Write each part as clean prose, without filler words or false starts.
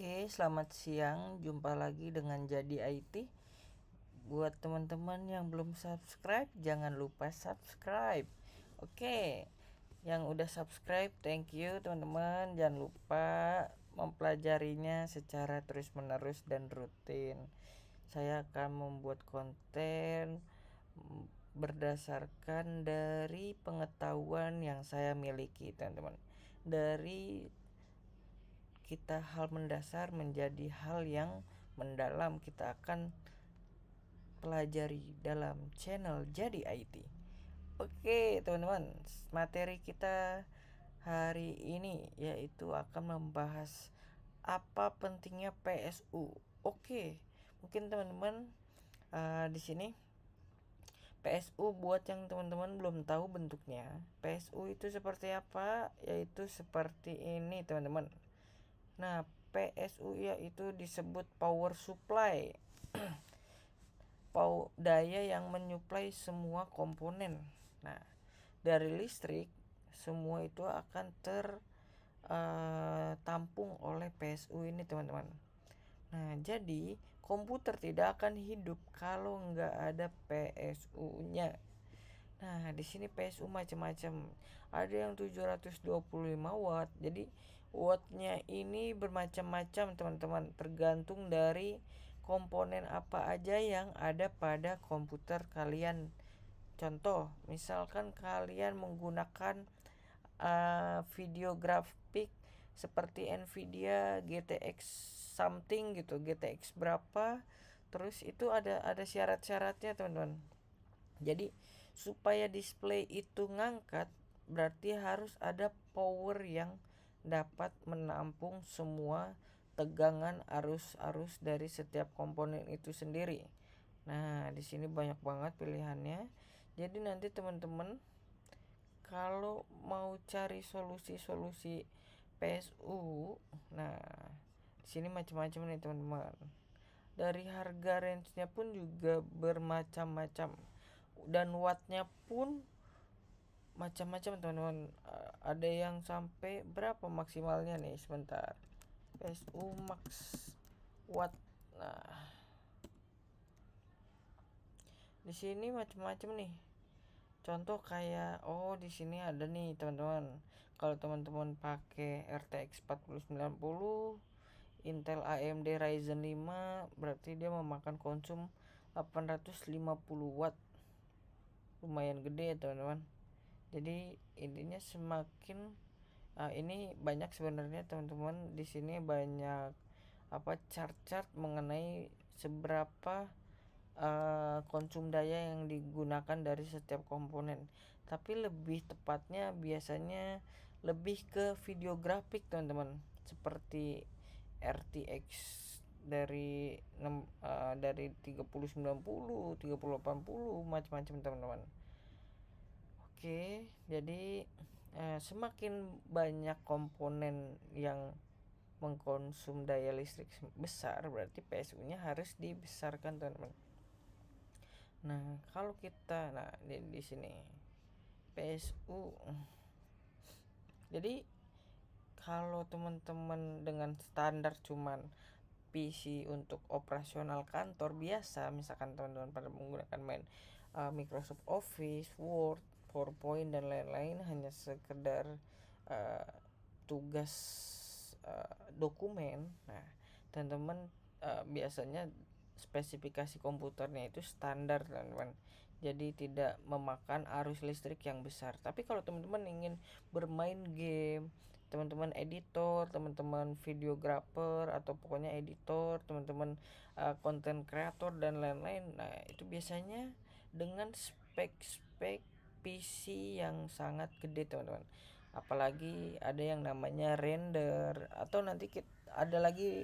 Oke, selamat siang. Jumpa lagi dengan Jadi IT. Buat teman-teman yang belum subscribe, jangan lupa subscribe. Oke, yang udah subscribe, thank you teman-teman. Jangan lupa mempelajarinya secara terus-menerus dan rutin. Saya akan membuat konten berdasarkan dari pengetahuan yang saya miliki, teman-teman. Dari kita hal mendasar menjadi hal yang mendalam, kita akan pelajari dalam channel Jadi IT. Oke teman-teman, materi kita hari ini yaitu akan membahas apa pentingnya PSU. Oke, mungkin teman-teman di sini PSU, buat yang teman-teman belum tahu bentuknya, PSU itu seperti apa? Yaitu seperti ini teman-teman. Nah, PSU itu disebut power supply. Daya yang menyuplai semua komponen. Nah, dari listrik semua itu akan tertampung oleh PSU ini, teman-teman. Nah, jadi komputer tidak akan hidup kalau nggak ada PSU-nya. Nah, di sini PSU macam-macam. Ada yang 725 watt. Jadi wattnya ini bermacam-macam, teman-teman, tergantung dari komponen apa aja yang ada pada komputer kalian. Contoh, misalkan kalian menggunakan video grafik seperti Nvidia GTX something gitu, GTX berapa, terus itu ada syarat-syaratnya, teman-teman. Jadi supaya display itu ngangkat, berarti harus ada power yang dapat menampung semua tegangan arus dari setiap komponen itu sendiri. Nah, di sini banyak banget pilihannya. Jadi nanti teman-teman kalau mau cari solusi-solusi PSU, nah di sini macam-macam nih teman-teman. Dari harga range-nya pun juga bermacam-macam dan wattnya pun macam-macam, teman-teman. Ada yang sampai berapa maksimalnya nih, sebentar. PSU max watt. Nah, di sini macam-macam nih. Contoh kayak di sini ada nih, teman-teman. Kalau teman-teman pakai RTX 4090 Intel AMD Ryzen 5, berarti dia memakan konsum 850 watt. Lumayan gede ya, teman-teman. Jadi intinya semakin ini banyak sebenarnya, teman-teman. Di sini banyak chart-chart mengenai seberapa konsum daya yang digunakan dari setiap komponen. Tapi lebih tepatnya biasanya lebih ke video grafik, teman-teman. Seperti RTX dari 3090, 3080, macam-macam, teman-teman. Oke, jadi semakin banyak komponen yang mengkonsum daya listrik besar, berarti PSU-nya harus dibesarkan, teman-teman. Nah, kalau kita di sini PSU. Jadi kalau teman-teman dengan standar cuman PC untuk operasional kantor biasa, misalkan teman-teman pada menggunakan Microsoft Office, Word, PowerPoint dan lain-lain, hanya sekedar tugas dokumen. Nah, teman-teman biasanya spesifikasi komputernya itu standar, teman-teman. Jadi tidak memakan arus listrik yang besar. Tapi kalau teman-teman ingin bermain game, teman-teman editor, teman-teman videographer, atau pokoknya editor, teman-teman content creator dan lain-lain, nah itu biasanya dengan spek-spek PC yang sangat gede, teman-teman. Apalagi ada yang namanya render, atau nanti ada lagi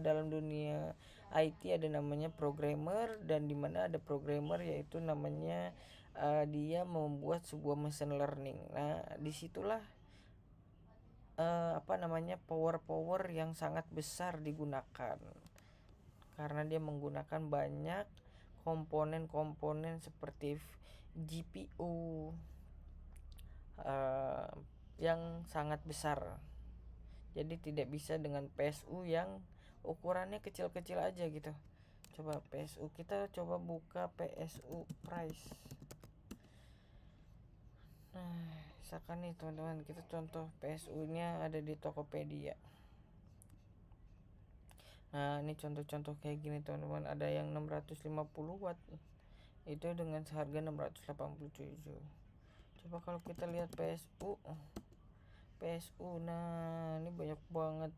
dalam dunia IT ada namanya programmer, dan dimana ada programmer yaitu namanya dia membuat sebuah machine learning. Nah, disitulah power yang sangat besar digunakan, karena dia menggunakan banyak komponen-komponen seperti GPU yang sangat besar. Jadi tidak bisa dengan PSU yang ukurannya kecil-kecil aja gitu. Coba PSU, kita coba buka PSU price. Nah, misalkan nih teman-teman, kita contoh PSU nya ada di Tokopedia. Nah, ini contoh-contoh kayak gini teman-teman, ada yang 650 watt itu dengan seharga 687. Coba kalau kita lihat PSU, nah ini banyak banget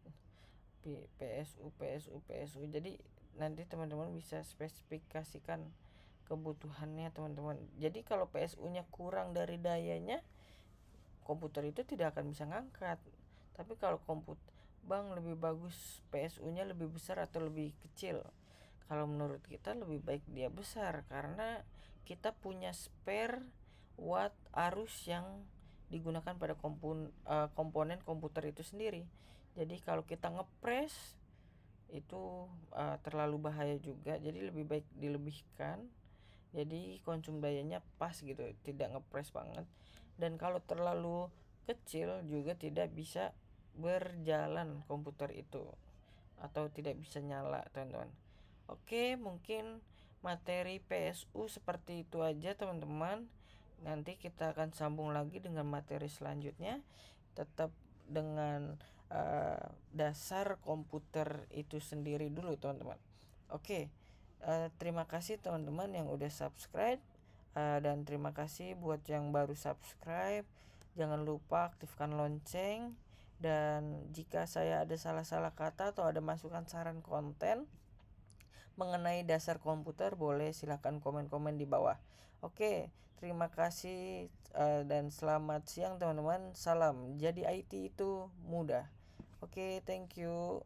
PSU. Jadi nanti teman-teman bisa spesifikasikan kebutuhannya teman-teman. Jadi kalau PSU-nya kurang dari dayanya, komputer itu tidak akan bisa ngangkat. Tapi kalau bang lebih bagus PSU-nya lebih besar atau lebih kecil? Kalau menurut kita lebih baik dia besar, karena kita punya spare watt arus yang digunakan pada komponen komputer itu sendiri. Jadi kalau kita ngepres itu terlalu bahaya juga, jadi lebih baik dilebihkan. Jadi konsum dayanya pas gitu, tidak ngepres banget. Dan kalau terlalu kecil juga tidak bisa berjalan komputer itu, atau tidak bisa nyala teman-teman. Oke, mungkin materi PSU seperti itu aja teman-teman. Nanti kita akan sambung lagi dengan materi selanjutnya, tetap dengan dasar komputer itu sendiri dulu teman-teman. Oke, terima kasih teman-teman yang udah subscribe, dan terima kasih buat yang baru subscribe. Jangan lupa aktifkan lonceng, dan jika saya ada salah-salah kata atau ada masukan saran konten mengenai dasar komputer, boleh silahkan komen-komen di bawah. Oke, terima kasih dan selamat siang teman-teman. Salam, jadi IT itu mudah. Oke, thank you.